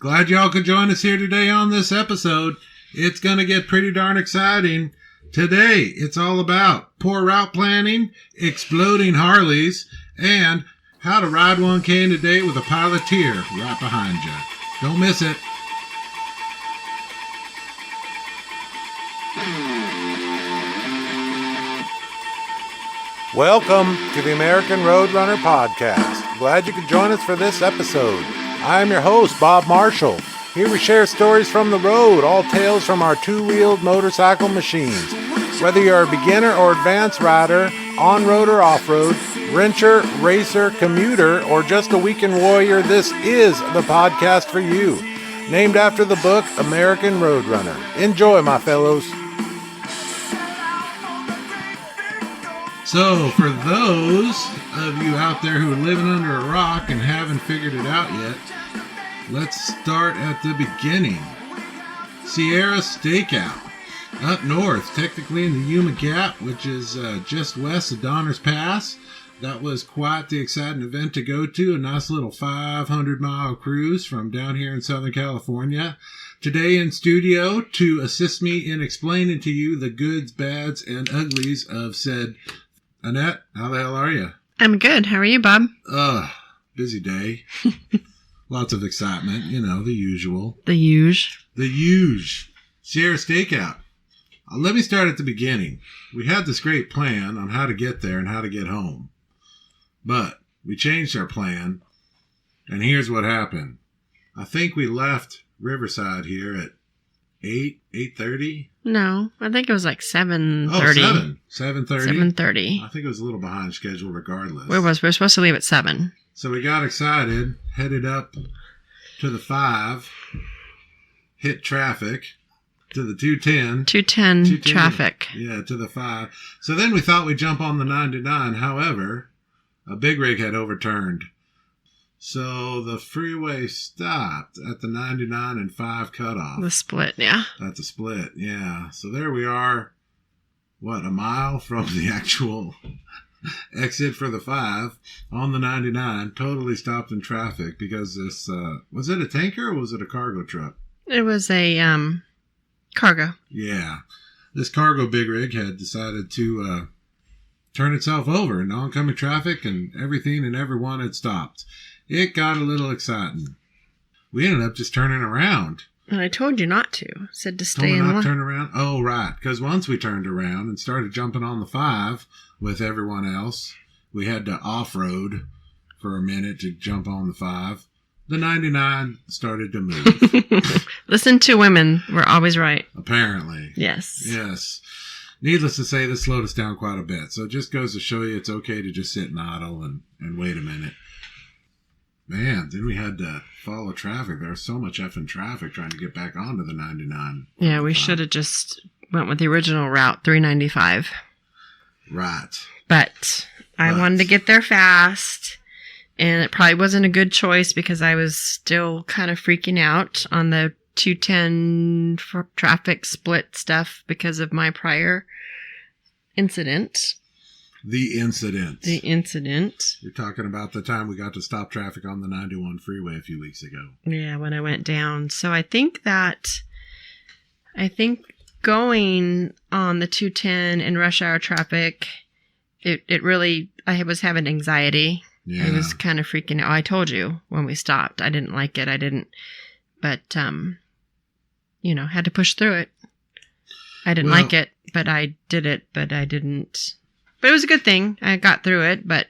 Glad y'all could join us here today on this episode. It's going to get pretty darn exciting. Today, it's all about poor route planning, exploding Harleys, and how to ride one cane a day with a Piloteer right behind you. Don't miss it. Welcome to the American Roadrunner Podcast. Glad you could join us for this episode. I am your host, Bob Marshall. Here we share stories from the road, all tales from our two-wheeled motorcycle machines. Whether you're a beginner or advanced rider, on-road or off-road, wrencher, racer, commuter, or just a weekend warrior, this is the podcast for you. Named after the book, American Roadrunner. Enjoy, my fellows. So, for those of you out there who are living under a rock and haven't figured it out yet, let's start at the beginning. Sierra Stakeout. Up north, technically in the Yuma Gap, which is just west of Donner's Pass. That was quite the exciting event to go to. A nice little 500-mile cruise from down here in Southern California. Today in studio to assist me in explaining to you the goods, bads, and uglies of said... Annette, how the hell are you? I'm good. How are you, Bob? Busy day. Lots of excitement, you know, the usual. The huge. Sierra Stakeout. Let me start at the beginning. We had this great plan on how to get there and how to get home. But we changed our plan, and here's what happened. I think we left Riverside here at 8:30? No, I think it was like 7:30. Oh, 7:30? 7:30. I think it was a little behind schedule regardless. We were supposed to leave at 7. So we got excited, headed up to the 5, hit traffic, to the 210. 210 traffic. Yeah, to the 5. So then we thought we'd jump on the 99. However, a big rig had overturned. So the freeway stopped at the 99 and 5 cutoff. The split, yeah. At the split, yeah. So there we are, a mile from the actual exit for the 5 on the 99, totally stopped in traffic because this, was it a tanker or was it a cargo truck? It was a cargo. Yeah. This cargo big rig had decided to turn itself over in oncoming traffic, and everything and everyone had stopped. It got a little exciting. We ended up just turning around. And I told you not to. I said to stay in line. Not turn around? Oh, right. Because once we turned around and started jumping on the 5 with everyone else, we had to off-road for a minute to jump on the 5. The 99 started to move. Listen to women. We're always right. Apparently. Yes. Yes. Needless to say, this slowed us down quite a bit. So it just goes to show you it's okay to just sit and idle and wait a minute. Man, then we had to follow traffic. There was so much effing traffic trying to get back onto the 99. Yeah, we should have just went with the original route, 395. Right. But I wanted to get there fast, and it probably wasn't a good choice because I was still kind of freaking out on the 210 traffic split stuff because of my prior incident. The incident. You're talking about the time we got to stop traffic on the 91 freeway a few weeks ago. Yeah, when I went down. So I think going on the 210 in rush hour traffic, it really, I was having anxiety. Yeah. I was kind of freaking out. I told you when we stopped. I didn't like it. But, had to push through it. I didn't like it, but I did it, but I didn't. But it was a good thing. I got through it, but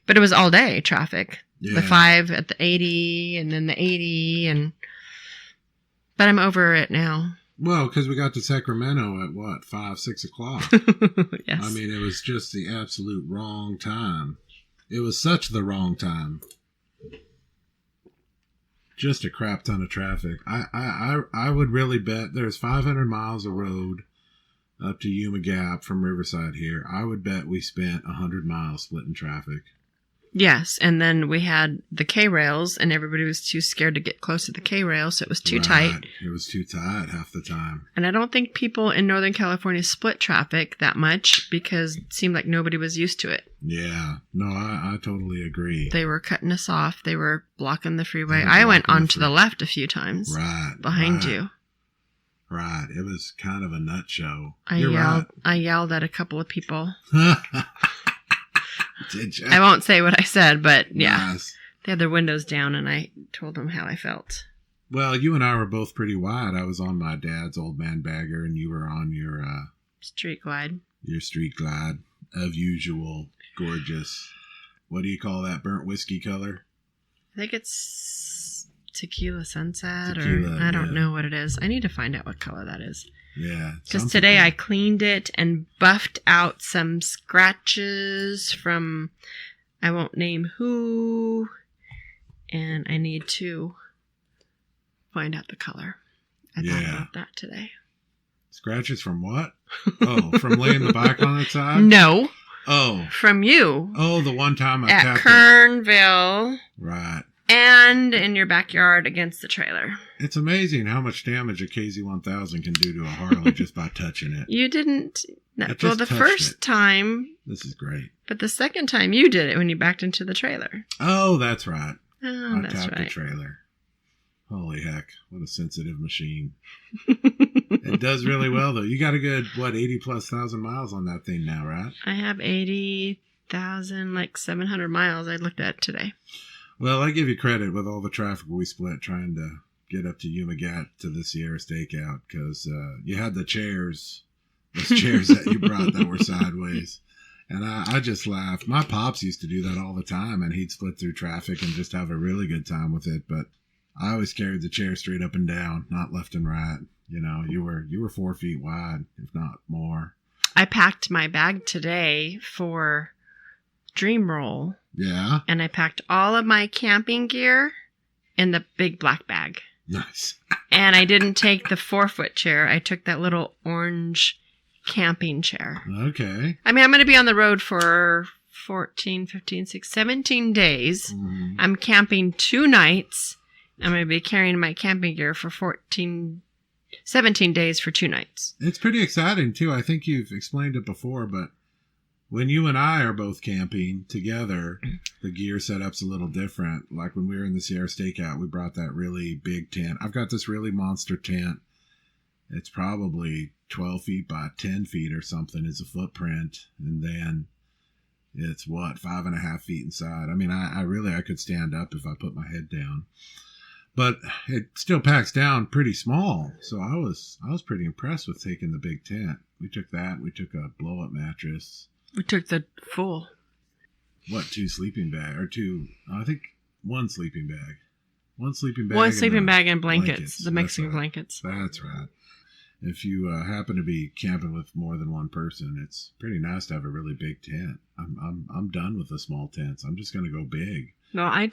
it was all day traffic. Yeah. The 5 at the 80 and then the 80 but I'm over it now. Well, because we got to Sacramento at 5, 6 o'clock. Yes. I mean, it was just the absolute wrong time. It was such the wrong time. Just a crap ton of traffic. I would really bet there's 500 miles of road up to Yuma Gap from Riverside here. I would bet we spent 100 miles splitting traffic. Yes, and then we had the K-rails, and everybody was too scared to get close to the K-rails, so it was too tight. It was too tight half the time. And I don't think people in Northern California split traffic that much because it seemed like nobody was used to it. Yeah. No, I totally agree. They were cutting us off. They were blocking the freeway. I went onto the left a few times. Right. Behind you. Right. It was kind of a nut show. I yelled at a couple of people. Did you? I won't say what I said, but yeah. Nice. They had their windows down, and I told them how I felt. Well, you and I were both pretty wide. I was on my dad's old man bagger, and you were on your Street glide. Your street glide of usual gorgeous. What do you call that? Burnt whiskey color? I think it's tequila sunset, Tequila, or I don't know what it is. I need to find out what color that is. Yeah. Because today I cleaned it and buffed out some scratches from, I won't name who, and I need to find out the color. I thought about that today. Scratches from what? Oh, from laying the bike on its side? No. Oh. From you. Oh, the one time I at tapped Kernville. Right. And in your backyard against the trailer. It's amazing how much damage a KZ1000 can do to a Harley just by touching it. You didn't. Well, the first time. This is great. But the second time you did it when you backed into the trailer. Oh, that's right. Oh, I tapped the trailer. Holy heck. What a sensitive machine. It does really well, though. You got a good, 80+ thousand miles on that thing now, right? I have 80,000, like 700 miles I looked at today. Well, I give you credit with all the traffic we split trying to get up to Umagat to the Sierra Stakeout because you had those chairs that you brought that were sideways. And I just laughed. My pops used to do that all the time, and he'd split through traffic and just have a really good time with it. But I always carried the chair straight up and down, not left and right. You know, you were 4 feet wide, if not more. I packed my bag today for Dream Roll. Yeah. And I packed all of my camping gear in the big black bag. Nice. And I didn't take the 4-foot chair. I took that little orange camping chair. Okay. I mean, I'm going to be on the road for 14, 15, 16, 17 days. Mm-hmm. I'm camping 2 nights. I'm going to be carrying my camping gear for 17 days for 2 nights. It's pretty exciting, too. I think you've explained it before, but when you and I are both camping together, the gear setup's a little different. Like when we were in the Sierra Stakeout, we brought that really big tent. I've got this really monster tent. It's probably 12 feet by 10 feet or something is a footprint. And then it's 5.5 feet inside. I mean, I could stand up if I put my head down. But it still packs down pretty small. So I was pretty impressed with taking the big tent. We took that. We took a blow-up mattress. We took the full. 2 sleeping bag? Or 2, I think 1 sleeping bag. 1 sleeping bag. 1 sleeping bag and blankets. The mixing blankets. That's right. If you happen to be camping with more than one person, it's pretty nice to have a really big tent. I'm done with the small tents. I'm just going to go big. No, I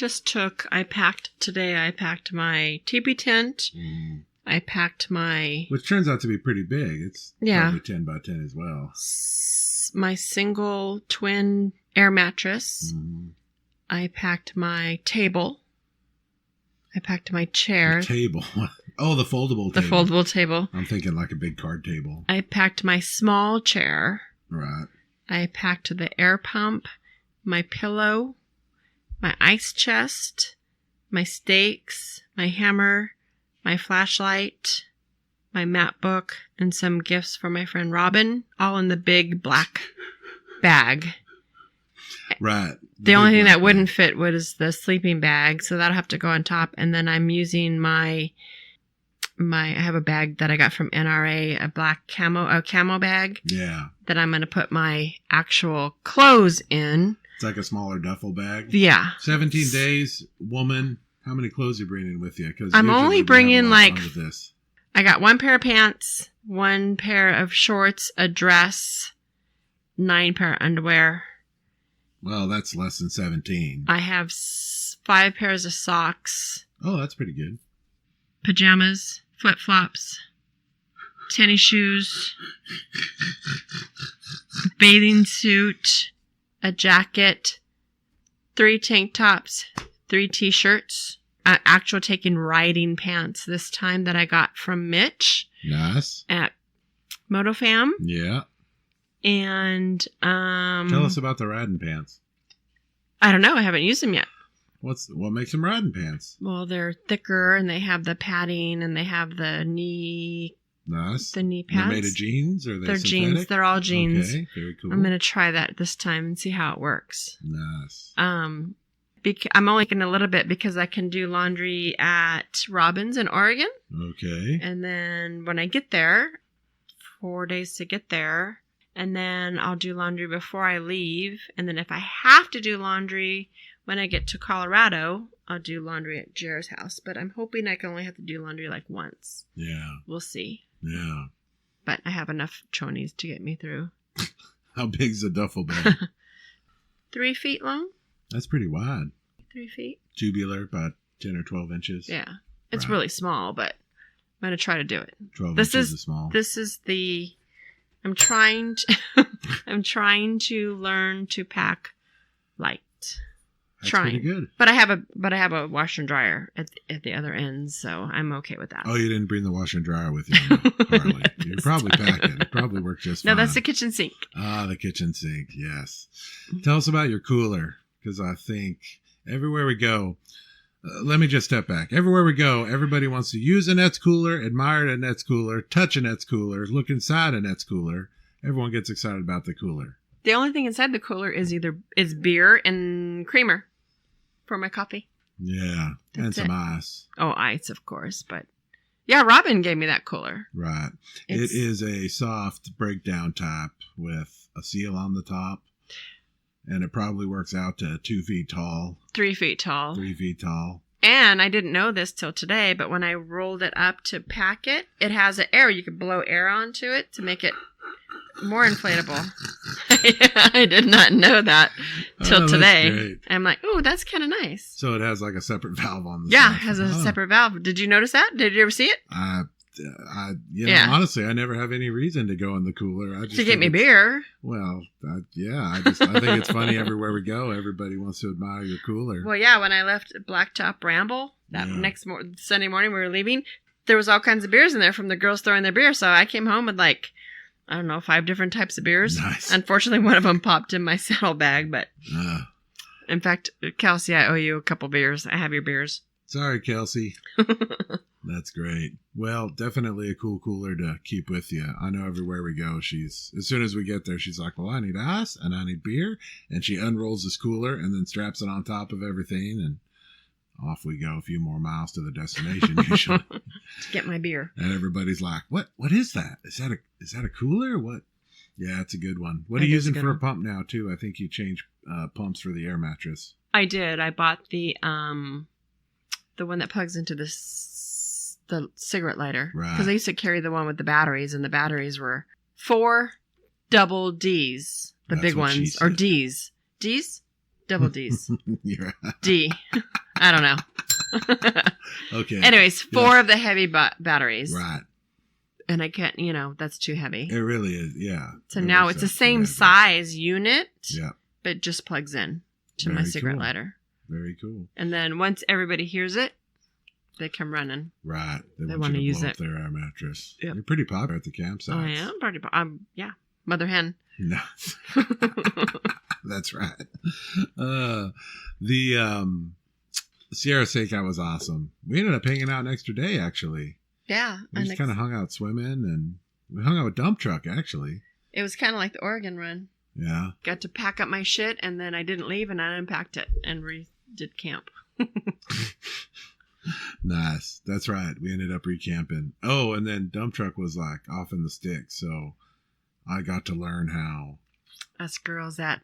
packed my teepee tent. Mm. I packed my... Which turns out to be pretty big. It's probably 10 by 10 as well. My single twin air mattress. Mm. I packed my table. I packed my chair. The table. Oh, the foldable table. The foldable table. I'm thinking like a big card table. I packed my small chair. Right. I packed the air pump, my pillow, my ice chest, my stakes, my hammer, my flashlight, my map book, and some gifts for my friend Robin, all in the big black bag. Right. The only thing that wouldn't fit was the sleeping bag, so that'll have to go on top. And then I'm using I have a bag that I got from NRA, a black camo bag. Yeah. That I'm going to put my actual clothes in. It's like a smaller duffel bag. Yeah. 17 days, woman. How many clothes are you bringing with you? Because I'm only bringing I got 1 pair of pants, 1 pair of shorts, a dress, 9 pair of underwear. Well, that's less than 17. I have 5 pairs of socks. Oh, that's pretty good. Pajamas, flip-flops, tennis shoes, a bathing suit, a jacket, 3 tank tops, 3 t-shirts, actual taking riding pants this time that I got from Mitch. Nice. At MotoFam. Yeah. And tell us about the riding pants. I don't know. I haven't used them yet. What makes them riding pants? Well, they're thicker and they have the padding and they have the knee. Nice. The knee pads. They're made of jeans, or they're synthetic? jeans. They're all jeans. Okay, very cool. I'm gonna try that this time and see how it works. Nice. I'm only getting a little bit because I can do laundry at Robbins in Oregon. Okay. And then when I get there, 4 days to get there, and then I'll do laundry before I leave. And then if I have to do laundry when I get to Colorado, I'll do laundry at Jared's house. But I'm hoping I can only have to do laundry like once. Yeah. We'll see. Yeah. But I have enough chonies to get me through. How big's the duffel bag? 3 feet long. That's pretty wide. 3 feet. Tubular, about 10 or 12 inches. Yeah. It's Right. really small, but I'm going to try to do it. 12 This inches is is small. This is the... I'm trying to learn to pack light. That's trying. pretty good. But I have a washer and dryer at the other end, so I'm okay with that. Oh, you didn't bring the washer and dryer with you, Harley. You probably packed it. It probably worked just fine. No, that's the kitchen sink. Ah, the kitchen sink. Yes. Tell us about your cooler, because I think everywhere we go, let me just step back. Everywhere we go, everybody wants to use Annette's cooler, admire Annette's cooler, touch Annette's cooler, look inside Annette's cooler. Everyone gets excited about the cooler. The only thing inside the cooler is beer and creamer for my coffee. Yeah, and That's some it. ice. Oh, ice, of course, but yeah, Robin gave me that cooler. Right. It's- It is a soft breakdown type with a seal on the top. And it probably works out to 2 feet tall. 3 feet tall. 3 feet tall. And I didn't know this till today, but when I rolled it up to pack it, it has an air. You could blow air onto it to make it more inflatable. I did not know that till that's today. great. I'm like, oh, that's kind of nice. So it has like a separate valve on the Yeah, side. it has a Oh. separate valve. Did you notice that? Did you ever see it? Yeah. Honestly, I never have any reason to go in the cooler. I just To get think me it's- beer. Well, I think it's funny everywhere we go. Everybody wants to admire your cooler. Well, yeah, when I left Blacktop Ramble that Yeah. next Sunday morning we were leaving, there was all kinds of beers in there from the girls throwing their beer. So I came home with 5 different types of beers. Nice. Unfortunately, one of them popped in my saddlebag, but Uh, in fact, Kelsey, I owe you a couple beers. I have your beers. sorry, Kelsey. That's great. Well, definitely a cool cooler to keep with you. I know everywhere we go, as soon as we get there, she's like, well, I need ice and I need beer. And she unrolls this cooler and then straps it on top of everything. And off we go a few more miles to the destination usually. To get my beer. And everybody's like, what is that? Is that a cooler? What? Yeah, it's a good one. What are It you is a using good for a one. pump now too? I think you changed pumps for the air mattress. I did. I bought the one that plugs into the cigarette lighter. Right. Because I used to carry the one with the batteries, and the batteries were 4 double Ds. The That's big what she ones. Or said. Ds. Ds? Double Ds. You're D. I don't know. okay. Anyways, 4 of the heavy batteries. Right. And I can't, that's too heavy. It really is. Yeah. So It now works it's the out same together. size unit, Yeah. but it just plugs in to my Very cigarette cool. lighter. Very cool. And then once everybody hears it, they come running. Right. They They want wanna you to use blow it. up their air mattress. Yep. You're pretty popular at the campsites. Oh, yeah? Yeah. Mother hen. No. That's right. The Sierra Steakout was awesome. We ended up hanging out an extra day, actually. Yeah. We just kind of hung out swimming, and we hung out with Dump Truck, actually. It was kind of like the Oregon run. Yeah. Got to pack up my shit, and then I didn't leave, and I unpacked it and did camp. Nice. That's right. We ended up recamping. Oh, and then Dump Truck was like off in the sticks, so I got to learn how. Us girls at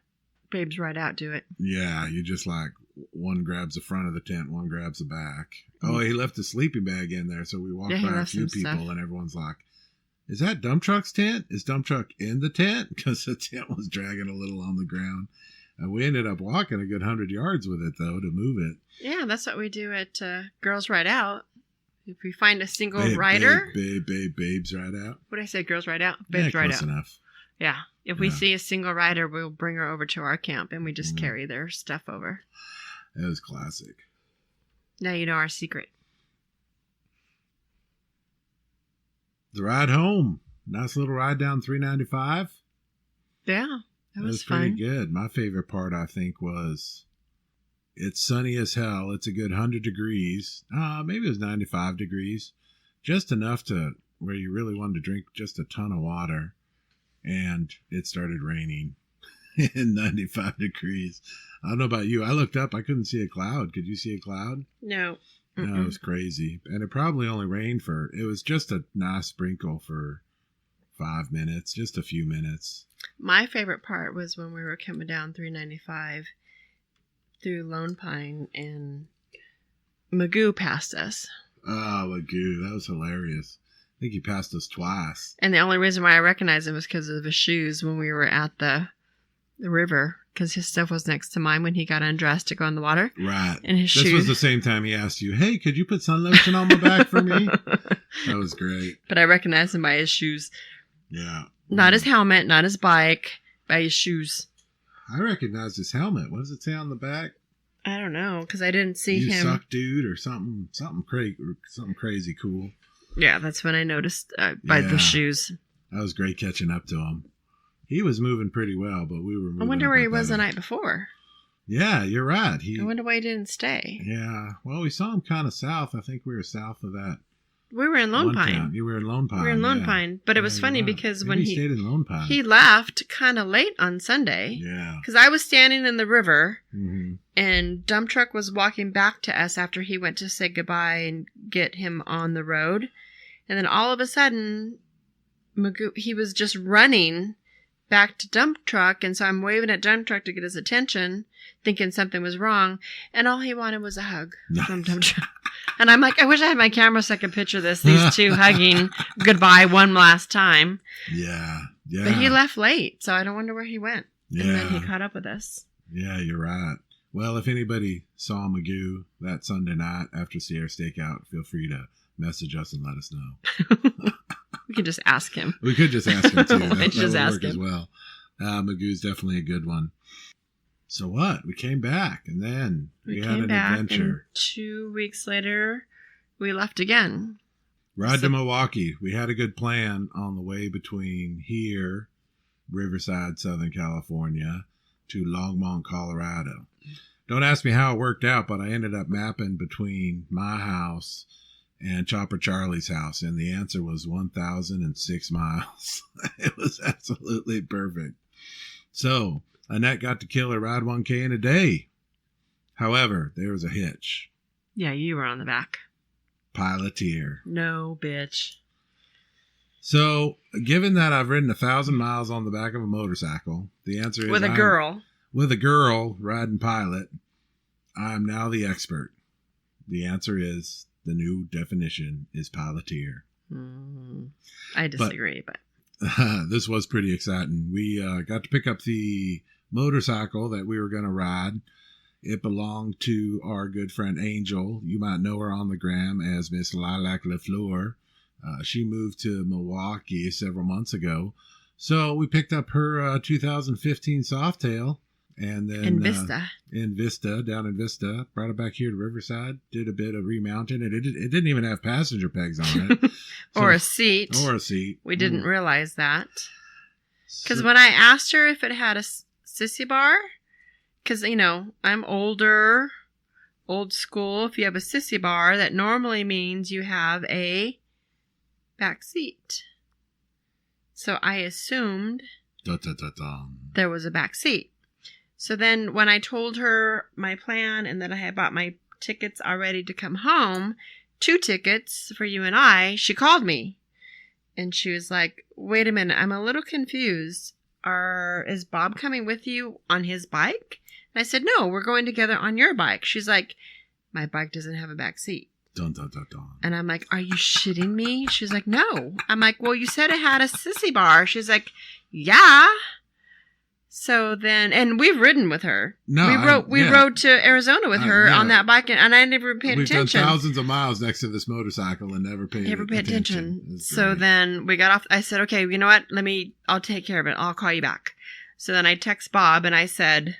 Babes Ride Out do it. Yeah, you just like one grabs the front of the tent, one grabs the back. Oh, he left a sleeping bag in there, so we walked Yeah, he by a left few some people, stuff. and everyone's like, "Is that Dump Truck's tent? Is Dump Truck in the tent?" Because the tent was dragging a little on the ground. And we ended up walking a good 100 yards with it, though, to move it. Yeah, that's what we do at Girls Ride Out. If we find a single Babes rider, Babes Ride Out. what did I say? Girls Ride Out? Yeah, Babes Ride close Out. enough. Yeah. If we see a single rider, we'll bring her over to our camp and we just carry their stuff over. It was classic. Now you know our secret. The ride home. Nice little ride down 395. Yeah, that was pretty fun. good. My favorite part, I think, was it's sunny as hell. It's a good 100 degrees. Maybe it was 95 degrees. Just enough to where you really wanted to drink just a ton of water. And it started raining in 95 degrees. I don't know about you. I looked up. I couldn't see a cloud. Could you see a cloud? No. No, it was crazy. And it probably only rained it was just a nice sprinkle for 5 minutes, just a few minutes. My favorite part was when we were coming down 395 through Lone Pine and Magoo passed us. Oh, Magoo. That was hilarious. I think he passed us twice. And the only reason why I recognized him was because of his shoes when we were at the river, because his stuff was next to mine when he got undressed to go in the water. Right. And his shoes. This was the same time he asked you, hey, could you put sun lotion on my back for me? That was great. But I recognized him by his shoes. Yeah. Not his helmet, not his bike, by his shoes. I recognized his helmet. What does it say on the back? I don't know, because I didn't see him. You suck, dude, or something crazy cool. Yeah, that's when I noticed by the shoes. That was great catching up to him. He was moving pretty well, but we were moving. I wonder where he was the night before. Yeah, you're right. I wonder why he didn't stay. Yeah, well, we saw him kind of south. I think we were south of that. We were in Lone Pine. Town. You were in Lone Pine. We were in Lone Pine, but it was funny because when he stayed in Lone Pine, he left kind of late on Sunday. Yeah, because I was standing in the river, and dump truck was walking back to us after he went to say goodbye and get him on the road, and then all of a sudden, he was just running back to dump truck, and so I'm waving at dump truck to get his attention, thinking something was wrong, and all he wanted was a hug from dump truck. And I'm like, I wish I had my camera so I could picture these two hugging goodbye one last time. Yeah, yeah. But he left late, so I don't wonder where he went. Yeah. And then he caught up with us. Yeah, you're right. Well, if anybody saw Magoo that Sunday night after Sierra Stakeout, feel free to message us and let us know. We could just ask him. We could just ask him, too. That just would ask work him. as well. Magoo's definitely a good one. So what? We came back, and then we had an adventure. And 2 weeks later, we left again. Ride to Milwaukee. We had a good plan on the way between here, Riverside, Southern California, to Longmont, Colorado. Don't ask me how it worked out, but I ended up mapping between my house and Chopper Charlie's house, and the answer was 1,006 miles. It was absolutely perfect. So Annette got to kill her ride 1K in a day. However, there was a hitch. Yeah, you were on the back. Piloteer. No, bitch. So, given that I've ridden 1,000 miles on the back of a motorcycle, the answer is with a girl. With a girl riding pilot, I'm now the expert. The answer is, the new definition is piloteer. I disagree, but this was pretty exciting. We got to pick up the motorcycle that we were going to ride. It belonged to our good friend Angel. You might know her on the gram as Miss Lilac LaFleur. She moved to Milwaukee several months ago. So we picked up her 2015 Softail. And then in Vista. Down in Vista. Brought it back here to Riverside. Did a bit of remounting. It didn't even have passenger pegs on it. Or a seat. We didn't realize that. Because when I asked her if it had a sissy bar, because, I'm old school. If you have a sissy bar, that normally means you have a back seat. So I assumed there was a back seat. So then when I told her my plan and that I had bought my tickets already to come home, 2 tickets for you and I, she called me. And she was like, wait a minute, I'm a little confused. Is Bob coming with you on his bike? And I said, no, we're going together on your bike. She's like, my bike doesn't have a back seat. Dun, dun, dun, dun. And I'm like, are you shitting me? She's like, no. I'm like, well, you said it had a sissy bar. She's like, yeah. So then, and we've ridden with her. No, we rode to Arizona with her on that bike, and I never paid attention. We've done thousands of miles next to this motorcycle and never paid attention. So then we got off. I said, okay, you know what? I'll take care of it. I'll call you back. So then I text Bob and I said,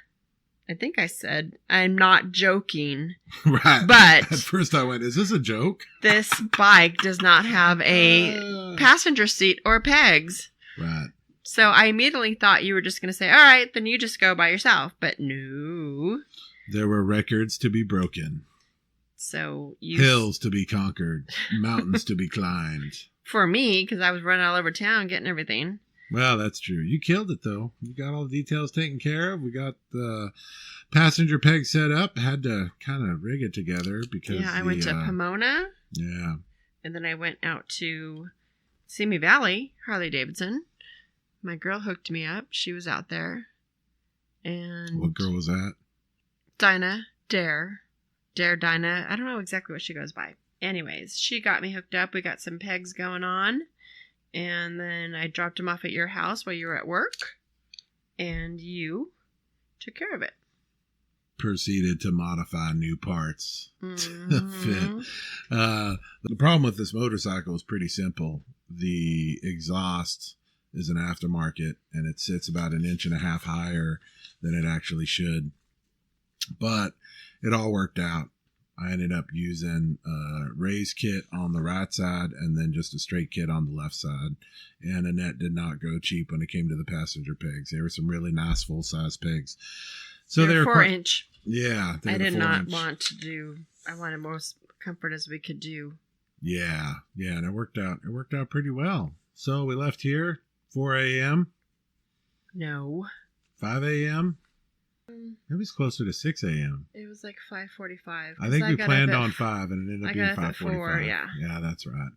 I'm not joking. Right. But at first I went, is this a joke? This bike does not have a passenger seat or pegs. Right. So I immediately thought you were just going to say, all right, then you just go by yourself. But no. There were records to be broken. So hills to be conquered. Mountains to be climbed. For me, because I was running all over town getting everything. Well, that's true. You killed it, though. You got all the details taken care of. We got the passenger peg set up. Had to kind of rig it together because... Yeah, I went to Pomona. Yeah. And then I went out to Simi Valley, Harley Davidson. My girl hooked me up. She was out there. And what girl was that? Dinah. Dare Dinah. I don't know exactly what she goes by. Anyways, she got me hooked up. We got some pegs going on. And then I dropped him off at your house while you were at work. And you took care of it. Proceeded to modify new parts to Mm-hmm. fit. The problem with this motorcycle is pretty simple. The exhaust is an aftermarket, and it sits about 1.5 inches higher than it actually should. But it all worked out. I ended up using a raised kit on the right side and then just a straight kit on the left side. And Annette did not go cheap when it came to the passenger pegs. They were some really nice full-size pegs. So they were 4-inch. Yeah. I did not want to do. I wanted most comfort as we could do. Yeah. Yeah. And it worked out. It worked out pretty well. So we left here 4 a.m. No. 5 a.m. It was closer to 6 a.m. It was like 5:45. I think we planned on 5 and it ended up being 5:45. Yeah. Yeah, that's right.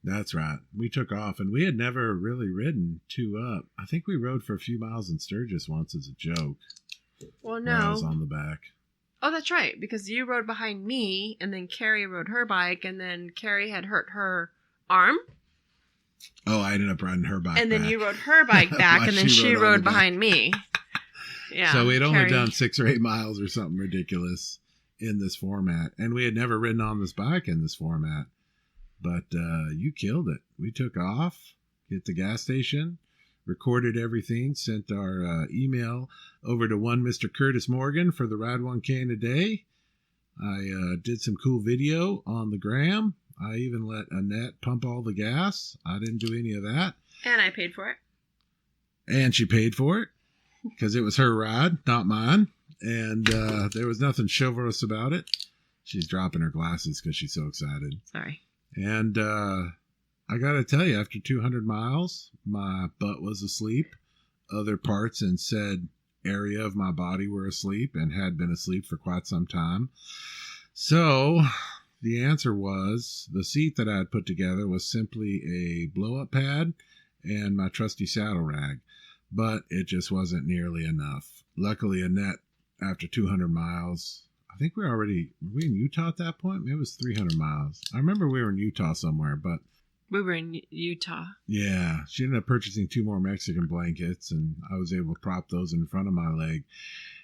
That's right. We took off and we had never really ridden 2 up. I think we rode for a few miles in Sturgis once as a joke. Well, no. I was on the back. Oh, that's right. Because you rode behind me and then Carrie rode her bike and then Carrie had hurt her arm. Oh, I ended up riding her bike and then back. you rode her bike back and then she rode behind me. Yeah. So we'd only done 6 or 8 miles or something ridiculous in this format. And we had never ridden on this bike in this format. But you killed it. We took off, hit the gas station, recorded everything, sent our email over to one Mr. Curtis Morgan for the Ride 1K in a day. I did some cool video on the gram. I even let Annette pump all the gas. I didn't do any of that. And I paid for it. And she paid for it because it was her ride, not mine. And there was nothing chivalrous about it. She's dropping her glasses because she's so excited. Sorry. And I got to tell you, after 200 miles, my butt was asleep. Other parts and said area of my body were asleep and had been asleep for quite some time. So the answer was the seat that I had put together was simply a blow-up pad and my trusty saddle rag. But it just wasn't nearly enough. Luckily, Annette, after 200 miles... I think were we in Utah at that point? Maybe it was 300 miles. I remember we were in Utah somewhere, but... We were in Utah. Yeah. She ended up purchasing 2 more Mexican blankets, and I was able to prop those in front of my leg.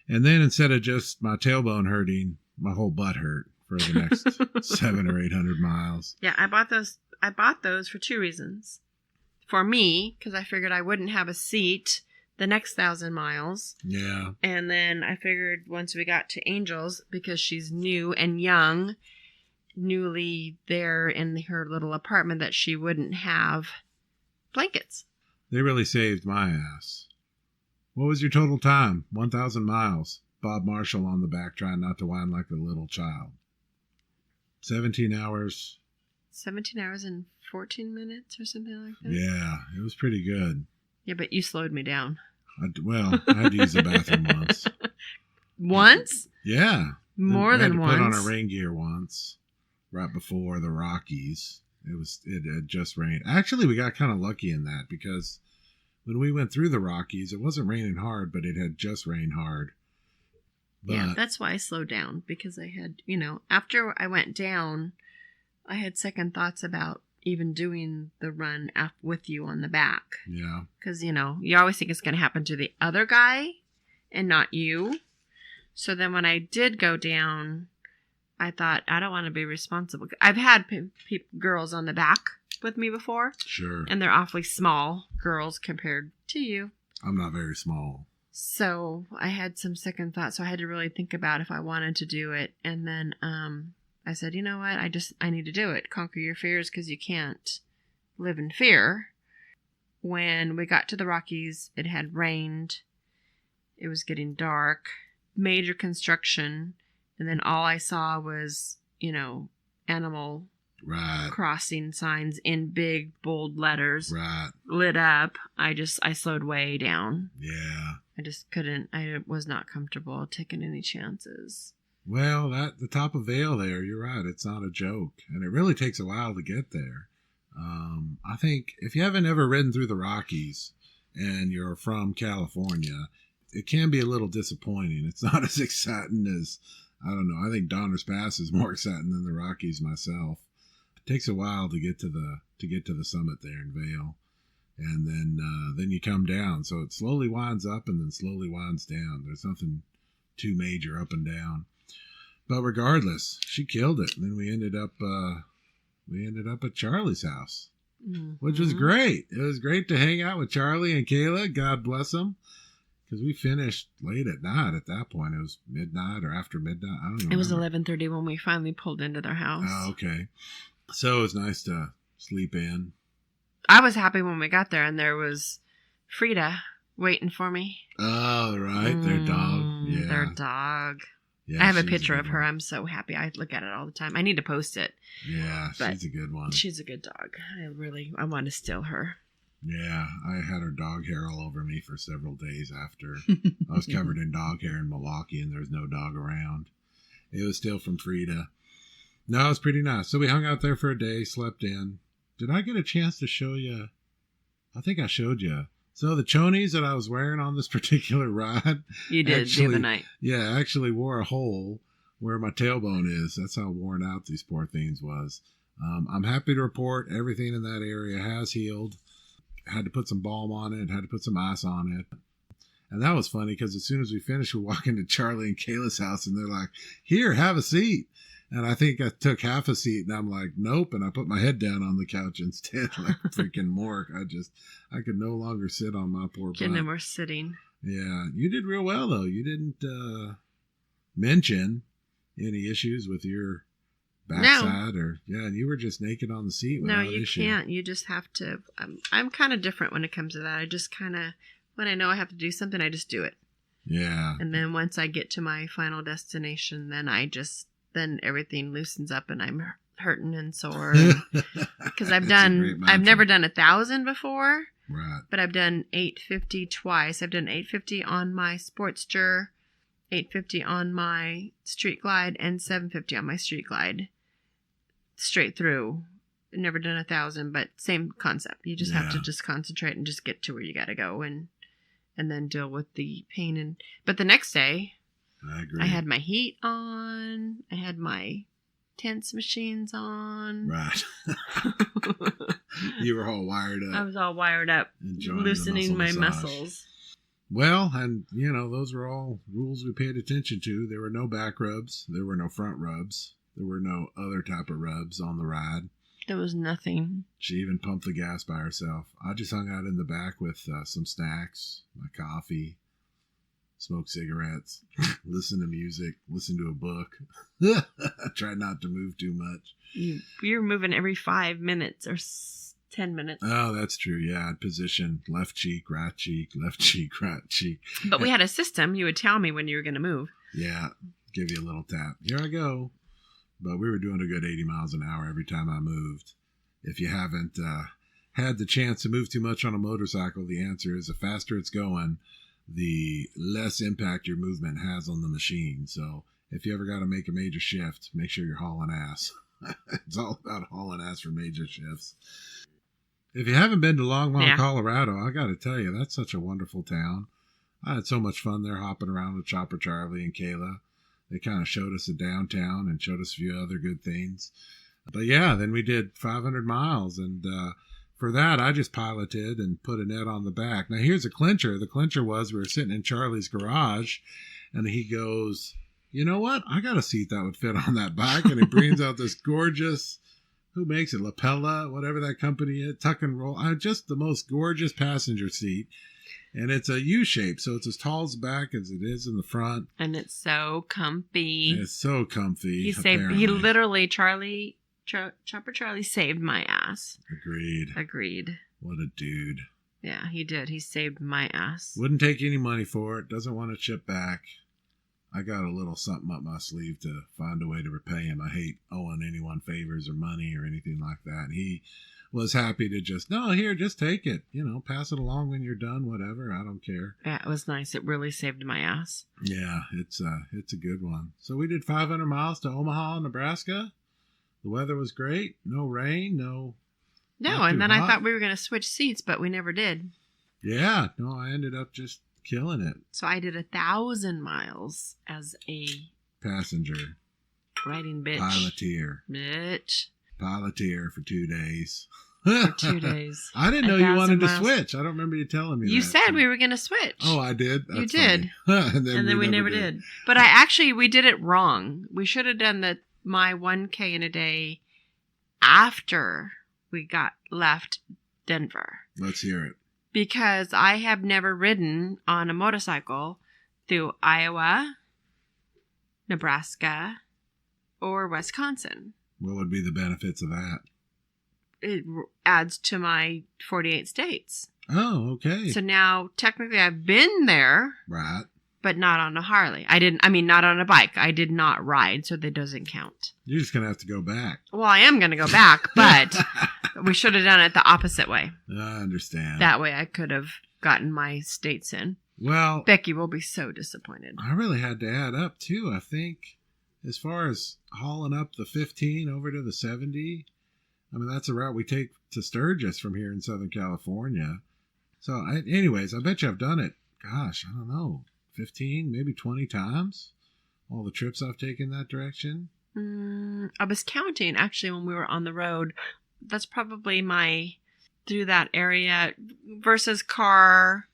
And then instead of just my tailbone hurting, my whole butt hurt for the next 700 or 800 miles. Yeah, I bought those for 2 reasons. For me, because I figured I wouldn't have a seat the next 1,000 miles. Yeah. And then I figured once we got to Angel's, because she's new and young, newly there in her little apartment, that she wouldn't have blankets. They really saved my ass. What was your total time? 1,000 miles. Bob Marshall on the back trying not to whine like a little child. 17 hours. 17 hours and 14 minutes or something like that? Yeah, it was pretty good. Yeah, but you slowed me down. I had to use the bathroom once. Once? Yeah. More than once. I had to put on a rain gear once, right before the Rockies. It had just rained. Actually, we got kind of lucky in that because when we went through the Rockies, it wasn't raining hard, but it had just rained hard. But, yeah, that's why I slowed down, because I had, after I went down, I had second thoughts about even doing the run with you on the back. Yeah. Because, you always think it's going to happen to the other guy and not you. So then when I did go down, I thought, I don't want to be responsible. I've had girls on the back with me before. Sure. And they're awfully small girls compared to you. I'm not very small. So I had some second thoughts. So I had to really think about if I wanted to do it. And then I said, you know what? I need to do it. Conquer your fears, because you can't live in fear. When we got to the Rockies, it had rained. It was getting dark. Major construction. And then all I saw was, animal crossing signs in big, bold letters. Right. Lit up. I slowed way down. Yeah. I just couldn't. I was not comfortable taking any chances. Well, the top of Vail there, you're right. It's not a joke. And it really takes a while to get there. I think if you haven't ever ridden through the Rockies and you're from California, it can be a little disappointing. It's not as exciting as, I don't know, I think Donner's Pass is more exciting than the Rockies myself. It takes a while to get to the summit there in Vail. And then you come down. So it slowly winds up and then slowly winds down. There's nothing too major up and down. But regardless, she killed it. And then we ended up at Charlie's house, which was great. It was great to hang out with Charlie and Kayla. God bless them. Because we finished late at night at that point. It was midnight or after midnight. I don't know. It was 11:30 when we finally pulled into their house. Oh, okay. So it was nice to sleep in. I was happy when we got there and there was Frida waiting for me. Oh, right. Their dog. Yeah. Their dog. Yeah, I have a she's picture good of her. one. I'm so happy. I look at it all the time. I need to post it. Yeah, But she's a good one. She's a good dog. I want to steal her. Yeah, I had her dog hair all over me for several days after. I was covered in dog hair in Milwaukee and there was no dog around. It was still from Frida. No, it was pretty nice. So we hung out there for a day, slept in. Did I get a chance to show you? I think I showed you. So the chonies that I was wearing on this particular ride. You did the other night. Yeah, actually wore a hole where my tailbone is. That's how worn out these poor things was. I'm happy to report everything in that area has healed. Had to put some balm on it, had to put some ice on it. And that was funny because as soon as we finished, we walk into Charlie and Kayla's house and they're like, here, have a seat. And I think I took half a seat and I'm like, nope. And I put my head down on the couch instead, like freaking Mork. I could no longer sit on my poor butt. And then we're sitting. Yeah. You did real well though. You didn't mention any issues with your backside and you were just naked on the seat. No, you can't. You just have to. I'm kind of different when it comes to that. I just kind of, when I know I have to do something, I just do it. Yeah. And then once I get to my final destination, then everything loosens up and I'm hurting and sore. Because I've never done 1,000 before. Right. But I've done 850 twice. I've done 850 on my Sportster, 850 on my Street Glide, and 750 on my Street Glide. Straight through. Never done 1,000, but same concept. You just have to just concentrate and just get to where you got to go and then deal with the pain. But the next day, I agree. I had my heat on. I had my tense machines on. Right. You were all wired up. I was all wired up, loosening my muscles. Well, and those were all rules we paid attention to. There were no back rubs. There were no front rubs. There were no other type of rubs on the ride. There was nothing. She even pumped the gas by herself. I just hung out in the back with some snacks, my coffee, smoked cigarettes, listen to music, listen to a book. I tried not to move too much. You're moving every 5 minutes or 10 minutes. Oh, that's true. Yeah, I'd position left cheek, right cheek, left cheek, right cheek. But we had a system. You would tell me when you were going to move. Yeah, give you a little tap. Here I go. But we were doing a good 80 miles an hour every time I moved. If you haven't had the chance to move too much on a motorcycle, the answer is the faster it's going, the less impact your movement has on the machine. So if you ever got to make a major shift, make sure you're hauling ass. It's all about hauling ass for major shifts. If you haven't been to Longmont, Colorado, I got to tell you, that's such a wonderful town. I had so much fun there hopping around with Chopper Charlie and Kayla. They kind of showed us the downtown and showed us a few other good things. But yeah, then we did 500 miles. And for that, I just piloted and put Annette on the back. Now, here's a clincher. The clincher was we were sitting in Charlie's garage, and he goes, you know what? I got a seat that would fit on that bike. And he brings out this gorgeous, who makes it? Lapella, whatever that company is, Tuck and Roll. Just the most gorgeous passenger seat. And it's a U-shape, so it's as tall as the back as it is in the front. And it's so comfy. And it's so comfy. He literally, Chopper Charlie saved my ass. Agreed. What a dude. Yeah, he did. He saved my ass. Wouldn't take any money for it. Doesn't want to chip back. I got a little something up my sleeve to find a way to repay him. I hate owing anyone favors or money or anything like that. And he was happy to just take it. Pass it along when you're done, whatever. I don't care. Yeah, it was nice. It really saved my ass. Yeah, it's a good one. So we did 500 miles to Omaha, Nebraska. The weather was great. No rain, no. And then hot. I thought we were going to switch seats, but we never did. Yeah, no, I ended up just killing it. So I did 1,000 miles as a passenger. Riding bitch. Piloteer for 2 days. For 2 days. I didn't know you wanted to switch. I don't remember you telling me You that. said we were going to switch. Oh, I did? You did. and then we never did. But we did it wrong. We should have done my 1K in a day after we left Denver. Let's hear it. Because I have never ridden on a motorcycle through Iowa, Nebraska, or Wisconsin. What would be the benefits of that? It adds to my 48 states. Oh, okay. So now, technically, I've been there. Right. But not on a Harley. Not on a bike. I did not ride, so that doesn't count. You're just going to have to go back. Well, I am going to go back, but we should have done it the opposite way. I understand. That way I could have gotten my states in. Well, Becky will be so disappointed. I really had to add up, too. I think as far as hauling up the 15 over to the 70, that's a route we take to Sturgis from here in Southern California. So, anyways, I bet you I've done it, gosh, I don't know, 15, maybe 20 times. All the trips I've taken that direction. I was counting, actually, when we were on the road. That's probably through that area versus car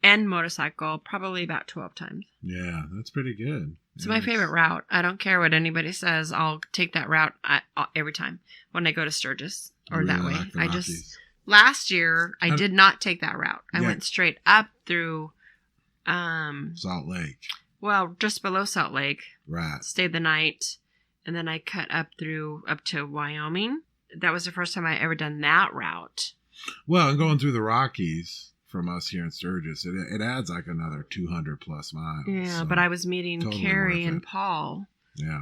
and motorcycle, probably about 12 times. Yeah, that's pretty good. It's my favorite route. I don't care what anybody says. I'll take that route every time when I go to Sturgis or that way. Last year, I did not take that route. I went straight up through Salt Lake. Well, just below Salt Lake. Right. Stayed the night, and then I cut up to Wyoming. That was the first time I ever done that route. Well, and going through the Rockies from us here in Sturgis, it adds like another 200 plus miles. Yeah, so but I was meeting totally Carrie and Paul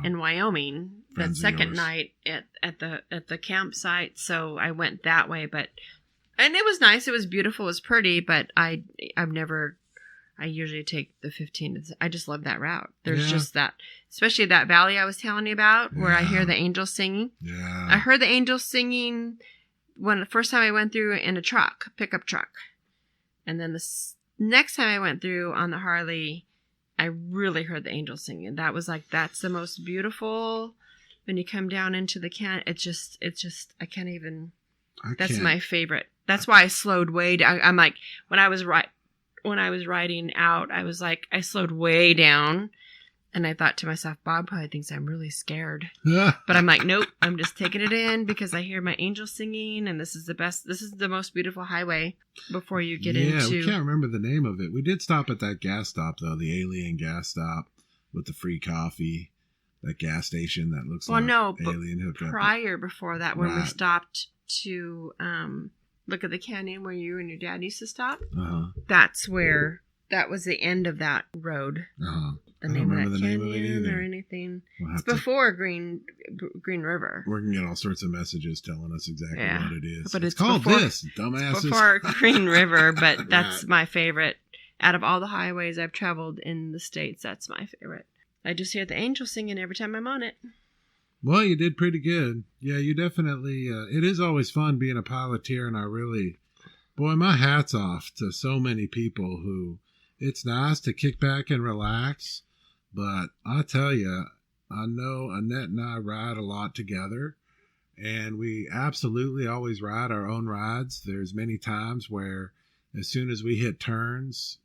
in Wyoming that second night at the campsite. So I went that way, and it was nice. It was beautiful. It was pretty, but I usually take the 15. I just love that route. There's just that, especially that valley I was telling you about where I hear the angels singing. Yeah. I heard the angels singing the first time I went through in a pickup truck. And then the next time I went through on the Harley, I really heard the angels singing. That was that's the most beautiful. When you come down into the it's just, I can't even, that's my favorite. That's why I slowed way down. I'm like, when I was riding out, I slowed way down. And I thought to myself, Bob probably thinks I'm really scared. But I'm like, nope, I'm just taking it in because I hear my angels singing, and this is the most beautiful highway before you get into... Yeah, we can't remember the name of it. We did stop at that gas stop, though, the Alien gas stop with the free coffee, that gas station that looks like Alien hookup. Before that, when we stopped to look at the canyon where you and your dad used to stop, that was the end of that road. The name of that canyon or anything. It's before Green River. We're going to get all sorts of messages telling us exactly what it is. But it's called this, dumbasses. Before Green River, but that's my favorite. Out of all the highways I've traveled in the States, that's my favorite. I just hear the angels singing every time I'm on it. Well, you did pretty good. Yeah, you definitely... it is always fun being a piloteer, and I really... Boy, my hat's off to so many people who... It's nice to kick back and relax, but I tell you, I know Annette and I ride a lot together, And we absolutely always ride our own rides. There's many times where as soon as we hit turns,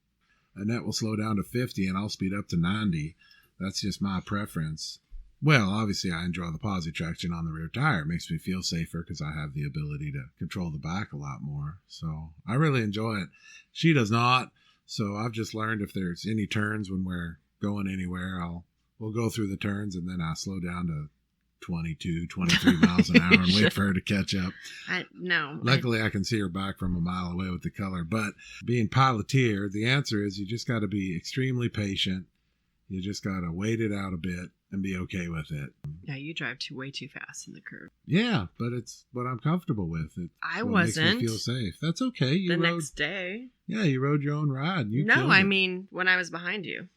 Annette will slow down to 50 and I'll speed up to 90. That's just my preference. Well, obviously I enjoy the posi traction on the rear tire. It makes me feel safer because I have the ability to control the back a lot more. So I really enjoy it. She does not. So I've just learned if there's any turns when we're going anywhere, we'll go through the turns and then I slow down to 22, 23 miles an hour and wait for her to catch up. Luckily, I can see her back from a mile away with the color. But being Piloteer, the answer is you just got to be extremely patient. You just got to wait it out a bit and be okay with it. Yeah, you drive way too fast in the curve. Yeah, but it's what I'm comfortable with. I wasn't. Makes me feel safe. That's okay. Next day. Yeah, you rode your own ride. Mean when I was behind you.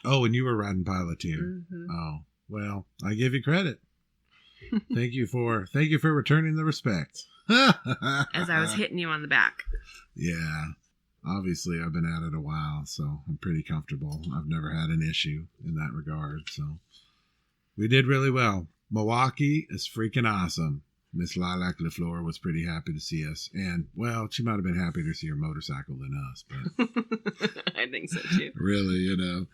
Oh, when you were riding Piloteer. Mm-hmm. Oh. Well, I give you credit. Thank you for returning the respect. As I was hitting you on the back. Yeah. Obviously, I've been at it a while, so I'm pretty comfortable. I've never had an issue in that regard. So we did really well. Milwaukee is freaking awesome. Miss Lilac LaFleur was pretty happy to see us. And, well, she might have been happier to see her motorcycle than us. But I think so, too. Really,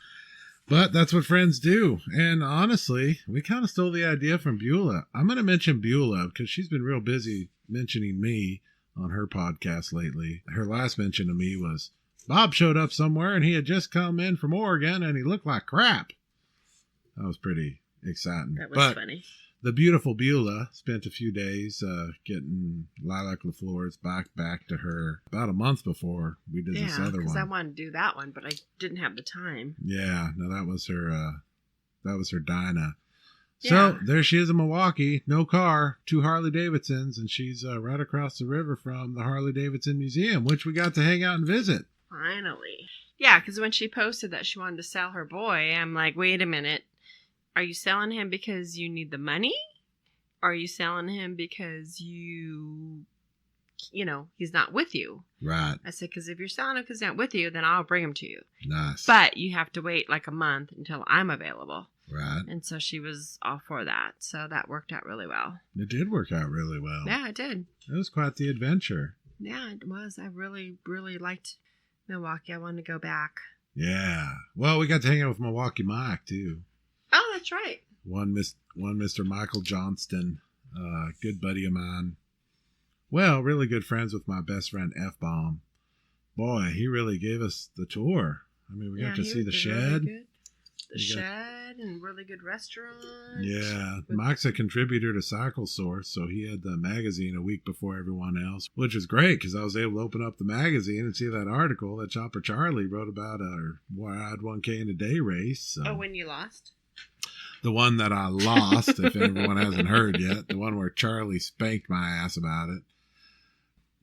But that's what friends do. And honestly, we kind of stole the idea from Beulah. I'm going to mention Beulah because she's been real busy mentioning me on her podcast lately. Her last mention to me was, Bob showed up somewhere and he had just come in from Oregon and he looked like crap. That was pretty exciting. That was funny. The beautiful Beulah spent a few days getting Lilac LaFleur's back to her about a month before we did this other one. Because I wanted to do that one, but I didn't have the time. Yeah, no, that was her Dinah. Yeah. So there she is in Milwaukee, no car, 2 Harley Davidsons, and she's right across the river from the Harley Davidson Museum, which we got to hang out and visit. Finally. Yeah, because when she posted that she wanted to sell her boy, I'm like, wait a minute. Are you selling him because you need the money? Or are you selling him because he's not with you? Right. I said, because if you're selling him because he's not with you, then I'll bring him to you. Nice. But you have to wait like a month until I'm available. Right. And so she was all for that. So that worked out really well. It did work out really well. Yeah, it did. It was quite the adventure. Yeah, it was. I really, really liked Milwaukee. I wanted to go back. Yeah. Well, we got to hang out with Milwaukee Mike, too. Oh, that's right. One Mr. Michael Johnston, good buddy of mine. Well, really good friends with my best friend F-Bomb. Boy, he really gave us the tour. I mean, we got to see the shed. Really the shed and really good restaurant. Yeah, Mike's a contributor to Cycle Source, so he had the magazine a week before everyone else, which was great because I was able to open up the magazine and see that article that Chopper Charlie wrote about a wide 1K in a day race. So. Oh, when you lost? The one that I lost, if everyone hasn't heard yet, the one where Charlie spanked my ass about it.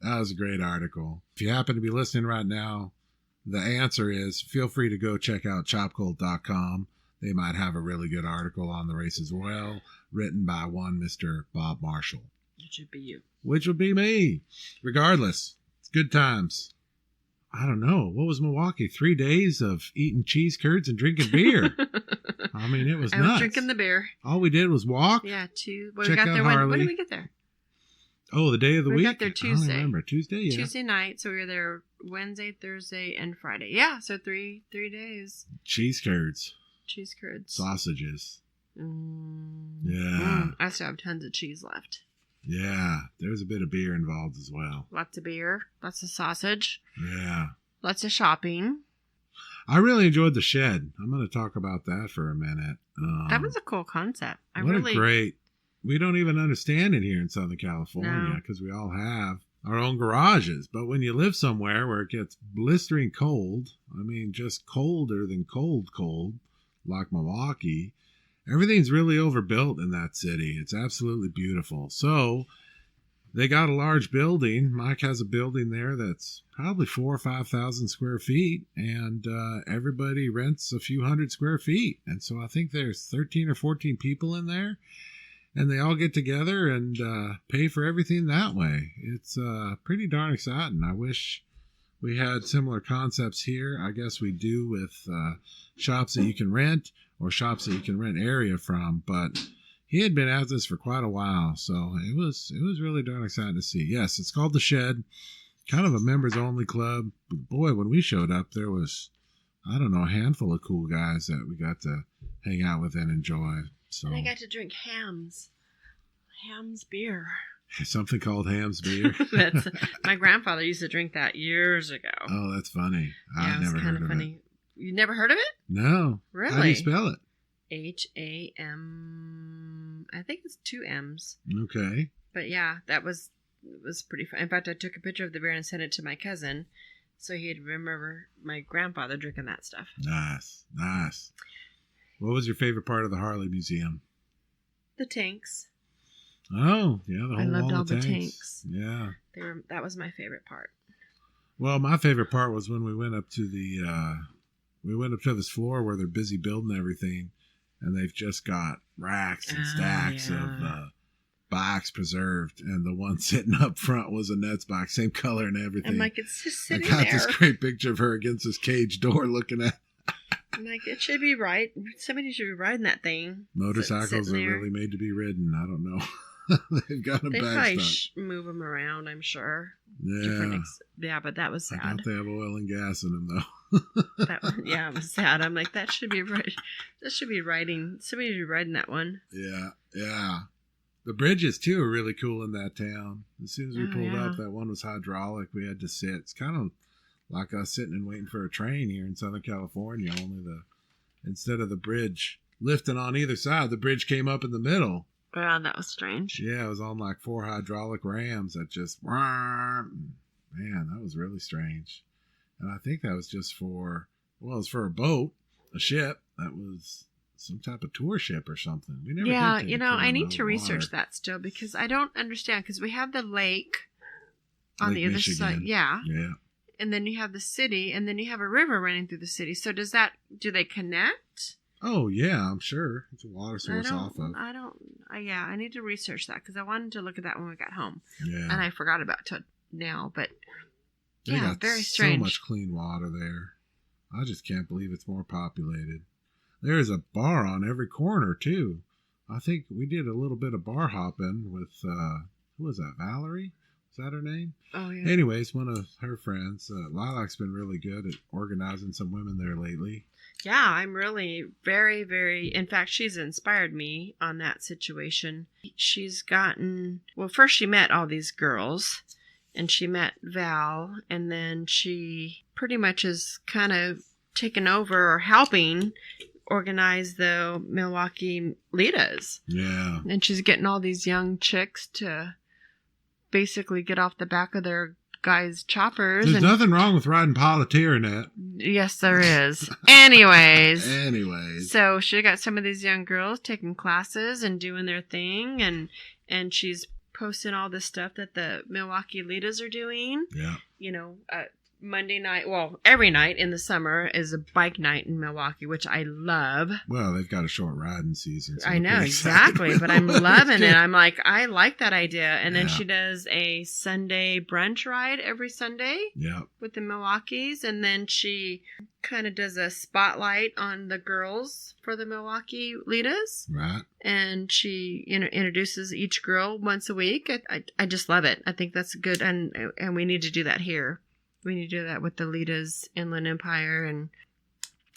That was a great article. If you happen to be listening right now, the answer is feel free to go check out chopcult.com. They might have a really good article on the race as well, written by one Mr. Bob Marshall. Which would be you. Which would be me. Regardless, it's good times. I don't know. What was Milwaukee? 3 days of eating cheese curds and drinking beer. I mean, it was nuts. I was drinking the beer. All we did was walk. Yeah, check we got out there. Harley. When did we get there? Oh, the day of the week? We got there Tuesday. I don't remember. Tuesday, yeah. Tuesday night, so we were there Wednesday, Thursday, and Friday. Yeah, so three days. Cheese curds. Cheese curds. Sausages. Yeah. I still have tons of cheese left. Yeah, there's a bit of beer involved as well. Lots of beer, lots of sausage. Yeah. Lots of shopping. I really enjoyed the shed. I'm going to talk about that for a minute. That was a cool concept. We don't even understand it here in Southern California because we all have our own garages. But when you live somewhere where it gets blistering cold, I mean, just colder than cold, like Milwaukee, everything's really overbuilt in that city. It's absolutely beautiful. So they got a large building. Mike has a building there that's probably 4,000 or 5,000 square feet, and everybody rents a few hundred square feet. And so I think there's 13 or 14 people in there, and they all get together and pay for everything that way. It's pretty darn exciting. I wish we had similar concepts here. I guess we do with shops that you can rent or shops that you can rent area from, but he had been at this for quite a while, so it was really darn exciting to see. Yes, it's called The Shed, kind of a members-only club. But boy, when we showed up, there was, I don't know, a handful of cool guys that we got to hang out with and enjoy. So, and I got to drink Ham's beer. Something called Ham's beer. That's my grandfather used to drink that years ago. Oh, that's funny. Yeah, I've never heard of funny. it. You never heard of it? No. Really? How do you spell it? Ham. I think it's 2 M's. Okay. But yeah, it was pretty fun. In fact, I took a picture of the beer and sent it to my cousin, so he'd remember my grandfather drinking that stuff. Nice. What was your favorite part of the Harley Museum? The tanks. Oh, yeah, the whole I loved wall all of the tanks. tanks. Yeah. That was my favorite part. Well, my favorite part was when we went up to this floor where they're busy building everything, and they've just got racks and stacks of bikes preserved, and the one sitting up front was Annette's bike, same color and everything. I'm like, it's just sitting I got there. this great picture of her against this cage door looking at. I'm like, it should be right. Somebody should be riding that thing. Motorcycles are really made to be ridden. I don't know. They've got them They back probably stuck. move them around, I'm sure. Yeah. Yeah, but that was I sad. doubt they have oil and gas in them, though. It was sad. I'm like, that should be right. That should be riding. Somebody should be riding that one. Yeah. The bridges, too, are really cool in that town. As soon as we pulled up, that one was hydraulic. We had to sit. It's kind of like us sitting and waiting for a train here in Southern California, only instead of the bridge lifting on either side, the bridge came up in the middle. Yeah, that was strange. Yeah, it was on like 4 hydraulic rams that just, man, that was really strange. And I think that was just it was for a boat, a ship. That was some type of tour ship or something. We never did I need to research that still because I don't understand because we have the lake on the other side. Yeah. Yeah. And then you have the city and then you have a river running through the city. So do they connect? Oh, yeah, I'm sure. It's a water source off of. I need to research that because I wanted to look at that when we got home. Yeah. And I forgot about it now, but they got very strange. So much clean water there. I just can't believe it's more populated. There is a bar on every corner, too. I think we did a little bit of bar hopping with, who was that, Valerie? Is that her name? Oh, yeah. Anyways, one of her friends, Lilac's been really good at organizing some women there lately. Yeah, I'm really very, very, in fact, she's inspired me on that situation. She's gotten, well, first she met all these girls and she met Val and then she pretty much is kind of taken over or helping organize the Milwaukee Litas. Yeah. And she's getting all these young chicks to basically get off the back of their guys' choppers. There's nothing wrong with riding Piloteer, Annette. Yes, there is. Anyways. So she got some of these young girls taking classes and doing their thing, and she's posting all this stuff that the Milwaukee Litas are doing. Yeah. Monday night, well, every night in the summer is a bike night in Milwaukee, which I love. Well, they've got a short riding season. So I know, exactly, but I'm loving it. I'm like, I like that idea. And then she does a Sunday brunch ride every Sunday with the Milwaukees. And then she kind of does a spotlight on the girls for the Milwaukee Litas. Right. And she introduces each girl once a week. I just love it. I think that's good. And we need to do that here. We need to do that with the Litas Inland Empire. And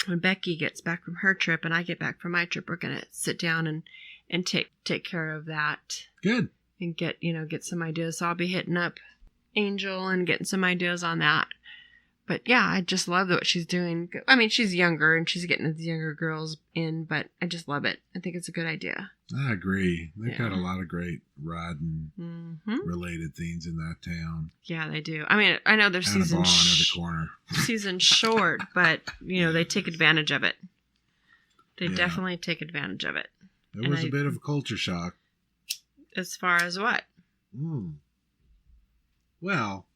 when Becky gets back from her trip and I get back from my trip, we're going to sit down and take care of that. Good. And get some ideas. So I'll be hitting up Angel and getting some ideas on that. But yeah, I just love what she's doing. I mean, she's younger and she's getting the younger girls in, but I just love it. I think it's a good idea. I agree. They've got a lot of great riding related things in that town. Yeah, they do. I mean, I know their season on every corner. Season's short, but they take advantage of it. They definitely take advantage of it. It was a bit of a culture shock. As far as what? Well,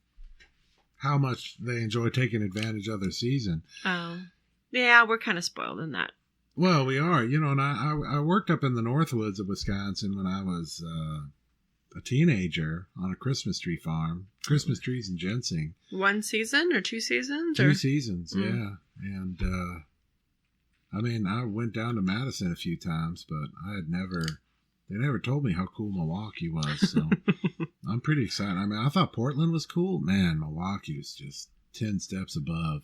how much they enjoy taking advantage of their season. Oh, yeah, we're kind of spoiled in that. Well, we are, and I worked up in the Northwoods of Wisconsin when I was a teenager on a Christmas tree farm. Christmas trees and ginseng. 1 season or 2 seasons? 2 seasons, yeah. And, I went down to Madison a few times, but I had never They never told me how cool Milwaukee was, so I'm pretty excited. I mean, I thought Portland was cool. Man, Milwaukee was just 10 steps above.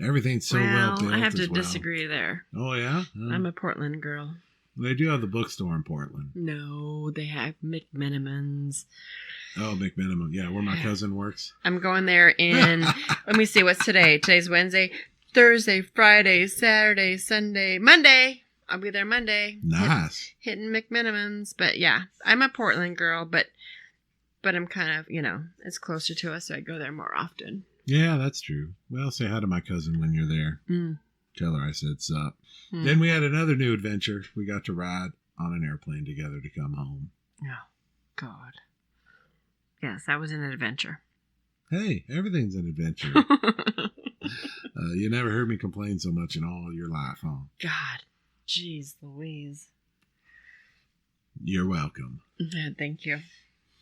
Everything's so well built. I have to as well. disagree there. Oh, yeah? I'm a Portland girl. They do have the bookstore in Portland. No, they have McMenamins. Oh, McMenamin. Yeah, where my cousin works. I'm going there in, let me see, what's today? Today's Wednesday, Thursday, Friday, Saturday, Sunday, Monday. I'll be there Monday. Nice. Hitting McMenamins. But yeah, I'm a Portland girl, but I'm kind of, it's closer to us, so I go there more often. Yeah, that's true. Well, say hi to my cousin when you're there. Mm. Tell her I said sup. Mm. Then we had another new adventure. We got to ride on an airplane together to come home. Oh, God. Yes, that was an adventure. Hey, everything's an adventure. You never heard me complain so much in all your life, huh? God. Jeez Louise. You're welcome. Thank you.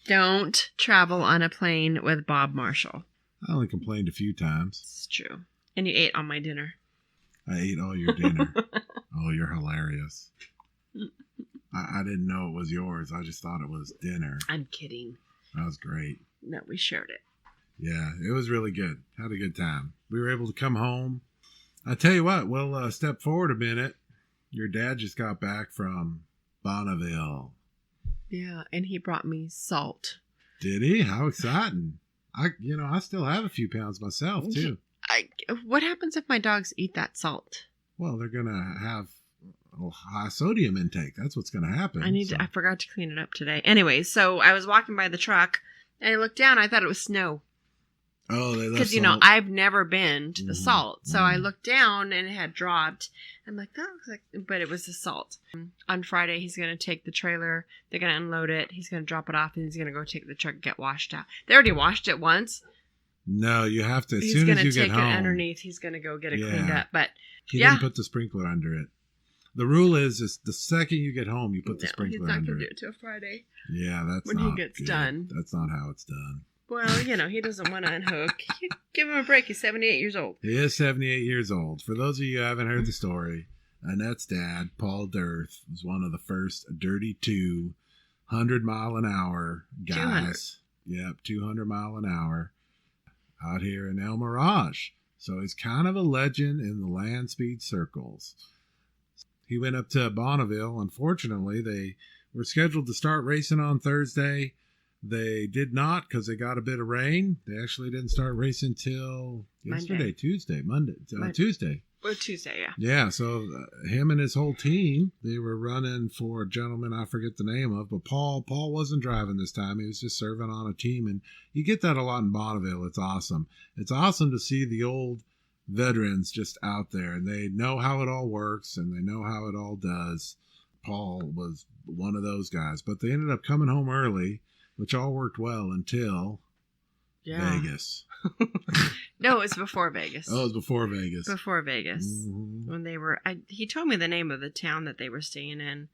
Don't travel on a plane with Bob Marshall. I only complained a few times. It's true. And you ate all my dinner. I ate all your dinner. Oh, you're hilarious. I didn't know it was yours. I just thought it was dinner. I'm kidding. That was great. No, we shared it. Yeah, it was really good. Had a good time. We were able to come home. I tell you what, we'll step forward a minute. Your dad just got back from Bonneville. Yeah, and he brought me salt. Did he? How exciting. I still have a few pounds myself, too. What happens if my dogs eat that salt? Well, they're going to have a high sodium intake. That's what's going to happen. I forgot to clean it up today. Anyway, so I was walking by the truck, and I looked down. I thought it was snow. Oh, they left because salt. I've never been to the salt, so I looked down and it had dropped. I'm like, that looks like, but it was the salt. On Friday, he's gonna take the trailer. They're gonna unload it. He's gonna drop it off, and he's gonna go take the truck and get washed out. They already washed it once. No, you have to. As He's soon gonna as you get take home, it underneath. He's gonna go get it cleaned up. But he didn't put the sprinkler under it. The rule is the second you get home, you put the sprinkler under it. He's not gonna do it till Friday. Yeah, that's when he gets done. That's not how it's done. Well, he doesn't want to unhook. Give him a break. He's 78 years old. He is 78 years old. For those of you who haven't heard the story, Annette's dad, Paul Dearth, was one of the first Dirty 2 100-mile-an-hour guys. 200. Yep, 200 mile an hour out here in El Mirage. So he's kind of a legend in the land speed circles. He went up to Bonneville. Unfortunately, they were scheduled to start racing on Thursday. They did not because they got a bit of rain. They actually didn't start racing till yesterday, Tuesday. Or Tuesday, yeah. Yeah, so him and his whole team, they were running for a gentleman I forget the name of, but Paul wasn't driving this time. He was just serving on a team, and you get that a lot in Bonneville. It's awesome. It's awesome to see the old veterans just out there, and they know how it all works, and they know how it all does. Paul was one of those guys, but they ended up coming home early, which all worked well until Vegas. No, it was before Vegas. Oh, it was before Vegas. Before Vegas. Mm-hmm. When they were, he told me the name of the town that they were staying in.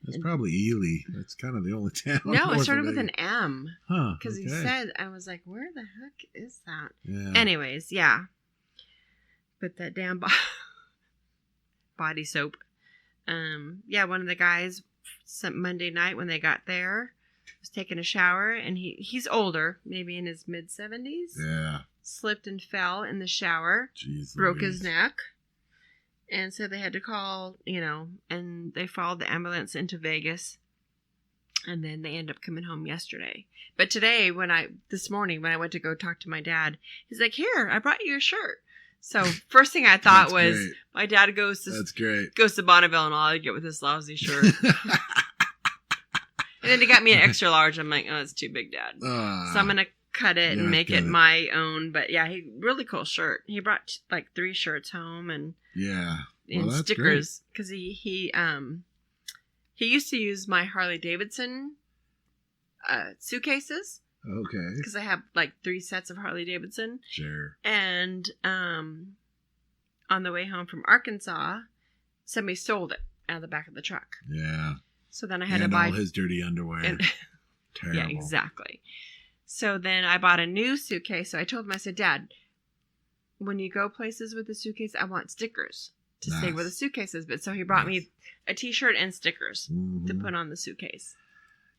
That's probably Ely. That's kind of the only town. No, it started with an M. Huh. Because he said, I was like, where the heck is that? Yeah. Anyways, yeah. But that damn body soap. Yeah, one of the guys, Monday night when they got there, was taking a shower, and he's older, maybe in his mid-70s. Yeah. Slipped and fell in the shower. Jeez, broke his neck. And so they had to call, and they followed the ambulance into Vegas. And then they ended up coming home yesterday. But today, this morning, when I went to go talk to my dad, he's like, here, I brought you a shirt. So first thing I thought was, great. My dad goes to Bonneville, and all I get with this lousy shirt. And then he got me an extra large. I'm like, oh, it's too big, Dad. So I'm going to cut it and make it my own. But yeah, really cool shirt. He brought like 3 shirts home and that's stickers. Because he used to use my Harley Davidson suitcases. Okay. Because I have like 3 sets of Harley Davidson. Sure. And on the way home from Arkansas, somebody stole it out of the back of the truck. Yeah. So then I had to buy all his dirty underwear. Terrible. Yeah, exactly. So then I bought a new suitcase. So I told him, I said, Dad, when you go places with the suitcase, I want stickers. to stay where the suitcase is. But so he brought me a T-shirt and stickers to put on the suitcase.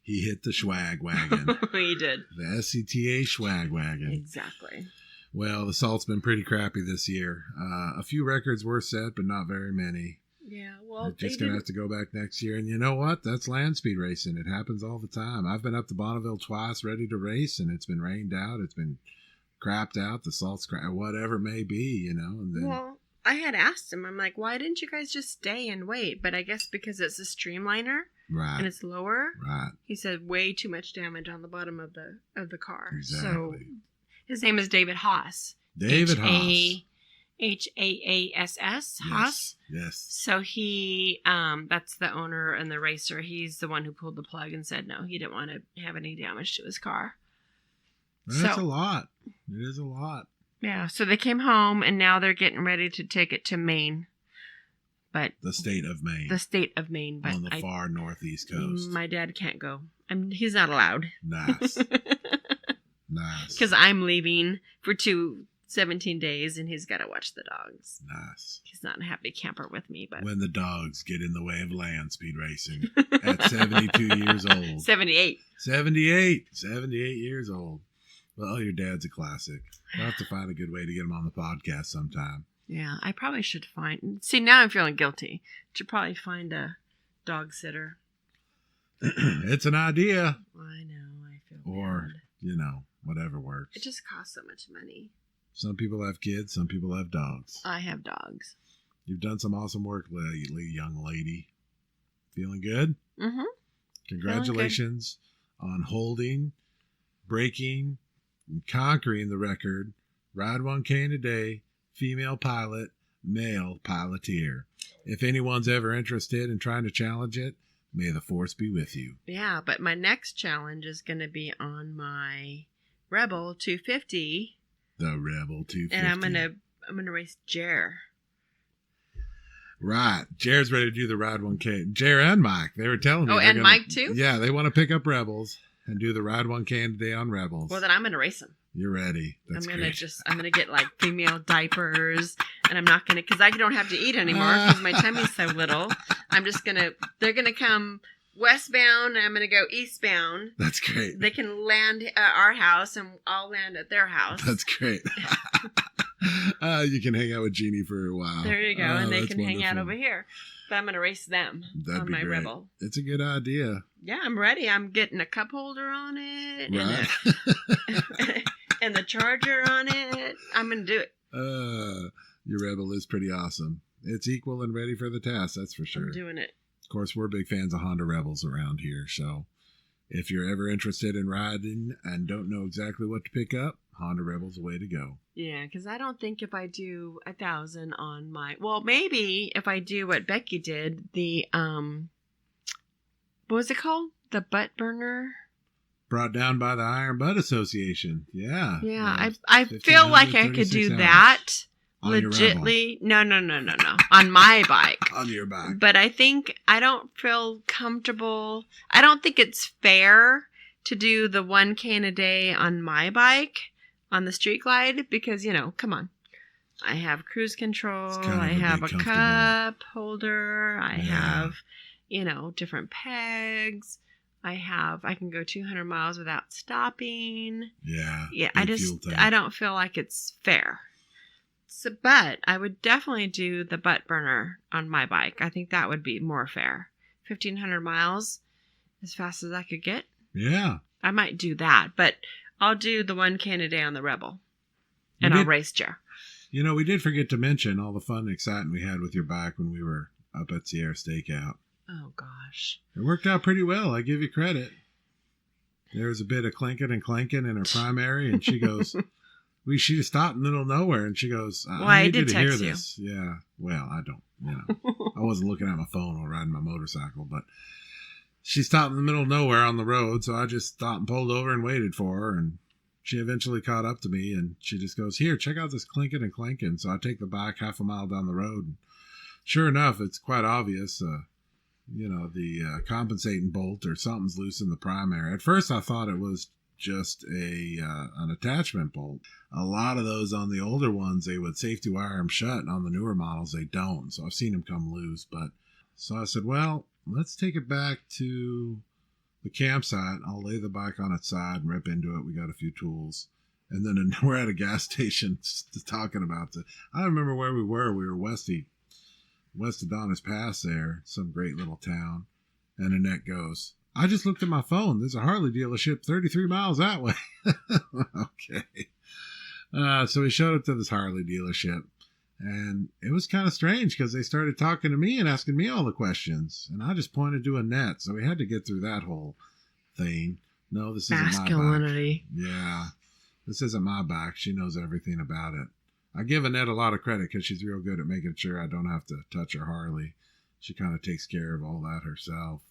He hit the swag wagon. He did. The SCTA swag wagon. Exactly. Well, the salt's been pretty crappy this year. A few records were set, but not very many. Yeah, well, We're just going to have to go back next year. And you know what? That's land speed racing. It happens all the time. I've been up to Bonneville twice ready to race, and it's been rained out. It's been crapped out. The salt's whatever it may be, you know. And then, well, I had asked him, I'm like, why didn't you guys just stay and wait? But I guess because it's a streamliner. Right. And it's lower. Right. He said way too much damage on the bottom of the car. Exactly. So his name is David Haas. David Haas. H-A-A-S-S. Haas. Yes. So he, that's the owner and the racer. He's the one who pulled the plug and said no, he didn't want to have any damage to his car. That's a lot. It is a lot. Yeah. So they came home and now they're getting ready to take it to Maine. But the state of Maine. The state of Maine. But on the far northeast coast. My dad can't go. He's not allowed. Nice. Nice. Because I'm leaving for 17 days and he's got to watch the dogs. Nice. He's not a happy camper with me. But when the dogs get in the way of land speed racing at 72 years old. 78. 78 years old. Well, your dad's a classic. We'll have to find a good way to get him on the podcast sometime. Yeah, I probably should find... See, now I'm feeling guilty. Should probably find a dog sitter. It's an idea. I know, I feel or, bad. You know, whatever works. It just costs so much money. Some people have kids, some people have dogs. I have dogs. You've done some awesome work lately, young lady. Feeling good? Mm-hmm. Congratulations on holding, breaking, and conquering the record. Ride 1K in a day. Female pilot, male piloteer. If anyone's ever interested in trying to challenge it, may the force be with you. Yeah, but my next challenge is going to be on my Rebel 250. The Rebel 250. And I'm gonna race Jer. Right. Jer's ready to do the Ride 1K. Jer and Mike, they were telling me. Oh, and Mike too? Yeah, they want to pick up Rebels and do the Ride 1K today on Rebels. Well, then I'm going to race them. You're ready. That's I'm great. I'm gonna get like female diapers, and I'm not gonna, because I don't have to eat anymore because my tummy's so little. They're gonna come westbound, and I'm gonna go eastbound. That's great. They can land at our house, and I'll land at their house. That's great. You can hang out with Jeannie for a while. There you go, and they can hang out wonderful. over here. But I'm gonna race them on my great. Rebel. It's a good idea. Yeah, I'm ready. I'm getting a cup holder on it, Right. and the charger on it. I'm gonna do it. Your Rebel is pretty awesome. It's equal and ready for the task, that's for sure. I'm doing it. Of course, we're big fans of Honda Rebels around here, so if you're ever interested in riding and don't know exactly what to pick up, Honda Rebel's the way to go. Yeah, because I don't think if I do 1,000 on my... Well, maybe if I do what Becky did, the... what was it called? The butt burner? Brought down by the Iron Butt Association. Yeah. Yeah, I feel like I could do that legitly. No. On my bike. On your bike. But I don't feel comfortable. I don't think it's fair to do the 1K in a day on my bike on the Street Glide because, come on. I have cruise control. I have a cup holder. I have, different pegs. I can go 200 miles without stopping. Yeah. Yeah. I don't feel like it's fair. So, but I would definitely do the butt burner on my bike. I think that would be more fair. 1,500 miles as fast as I could get. Yeah. I might do that, but I'll do the 1K in a day on the Rebel. And I'll race Jer. We did forget to mention all the fun and excitement we had with your bike when we were up at Sierra Stakeout. Oh, gosh. It worked out pretty well. I give you credit. There was a bit of clinking and clanking in her primary, and she goes, she just stopped in the middle of nowhere, and she goes, I need you to hear this. Yeah. Well, I don't, I wasn't looking at my phone while riding my motorcycle, but she stopped in the middle of nowhere on the road, so I just stopped and pulled over and waited for her, and she eventually caught up to me, and she just goes, here, check out this clinking and clanking. So I take the bike half a mile down the road, and sure enough, it's quite obvious, the compensating bolt or something's loose in the primary. At first, I thought it was just an attachment bolt. A lot of those on the older ones, they would safety wire them shut, and on the newer models, they don't. So I've seen them come loose. So I said, well, let's take it back to the campsite. I'll lay the bike on its side and rip into it. We got a few tools. And then we're at a gas station talking about I don't remember where we were. We were west of Donna's Pass there, some great little town. And Annette goes, I just looked at my phone. There's a Harley dealership 33 miles that way. Okay. So we showed up to this Harley dealership. And it was kind of strange because they started talking to me and asking me all the questions. And I just pointed to Annette. So we had to get through that whole thing. No, this isn't masculinity. My bike. Yeah. This isn't my bike. She knows everything about it. I give Annette a lot of credit because she's real good at making sure I don't have to touch her Harley. She kind of takes care of all that herself.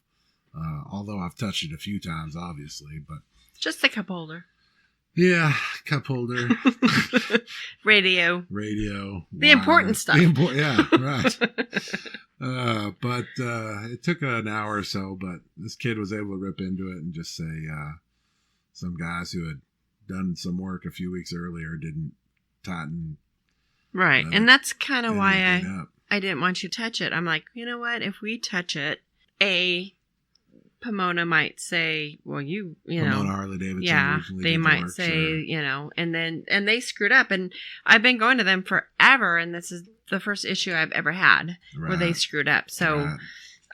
Although I've touched it a few times, obviously. But just the cup holder. Yeah, cup holder. Radio. The wire. Important stuff. Yeah, right. But it took an hour or so, but this kid was able to rip into it and just say some guys who had done some work a few weeks earlier didn't tighten. Right, and that's kind of why I didn't want you to touch it. I'm like, you know what? If we touch it, Pomona might say, well, you know, Pomona Harley Davidson. Yeah, they might say, sure. You know, and they screwed up. And I've been going to them forever, and this is the first issue I've ever had where they screwed up. So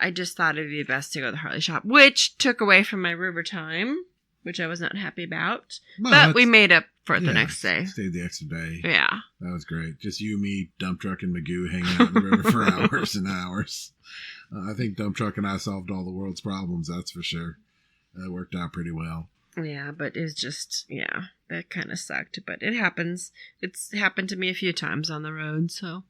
I just thought it'd be best to go to the Harley shop, which took away from my river time, which I was not happy about. But we made up for it the next day. Stayed the extra day. Yeah. That was great. Just you, me, Dump Truck, and Magoo hanging out in the river for hours and hours. I think Dump Truck and I solved all the world's problems, that's for sure. It worked out pretty well. Yeah, but it's just, that kind of sucked. But it happens. It's happened to me a few times on the road. So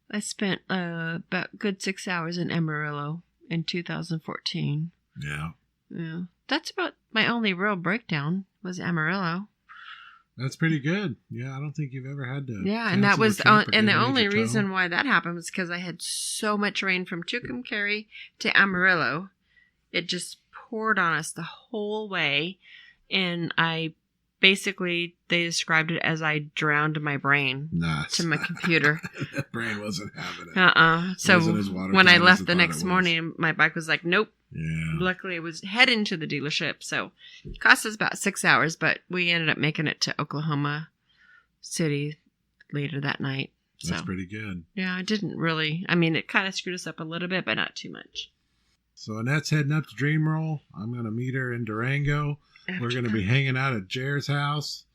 I spent about good 6 hours in Amarillo in 2014. Yeah. Yeah. That's about my only real breakdown was Amarillo. That's pretty good. Yeah, I don't think you've ever had to. Yeah, and that was and the only reason why that happened was because I had so much rain from Tucumcari to Amarillo. It just poured on us the whole way, and they described it as I drowned my brain to my computer. That brain wasn't having it. So when I left the next morning, my bike was like, nope. Yeah. Luckily, it was heading to the dealership, so it cost us about 6 hours, but we ended up making it to Oklahoma City later that night. That's pretty good. Yeah, I didn't really. I mean, it kind of screwed us up a little bit, but not too much. So Annette's heading up to Dream Roll. I'm going to meet her in Durango. We're going to be hanging out at Jer's house.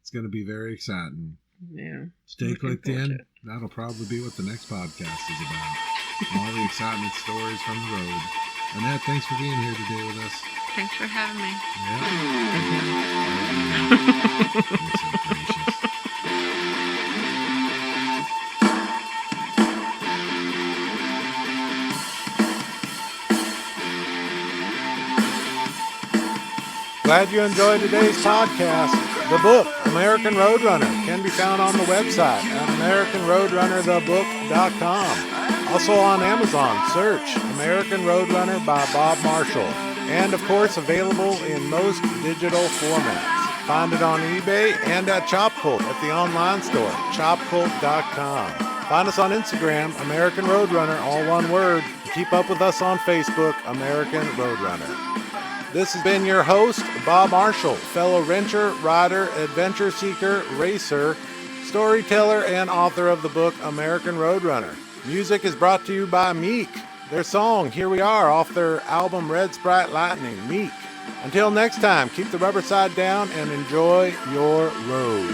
It's going to be very exciting. Yeah. Stay clicked in. That'll probably be what the next podcast is about. All the excitement stories from the road. Annette, thanks for being here today with us. Thanks for having me. Yeah. You're so gracious. Glad you enjoyed today's podcast. The book, American Roadrunner, can be found on the website at AmericanRoadrunnerTheBook.com. Also on Amazon, search American Roadrunner by Bob Marshall. And of course, available in most digital formats. Find it on eBay and at ChopCult at the online store, ChopCult.com. Find us on Instagram, American Roadrunner, all one word. Keep up with us on Facebook, American Roadrunner. This has been your host, Bob Marshall, fellow wrencher, rider, adventure seeker, racer, storyteller, and author of the book American Roadrunner. Music is brought to you by Meek. Their song, Here We Are, off their album Red Sprite Lightning, Meek. Until next time, keep the rubber side down and enjoy your road.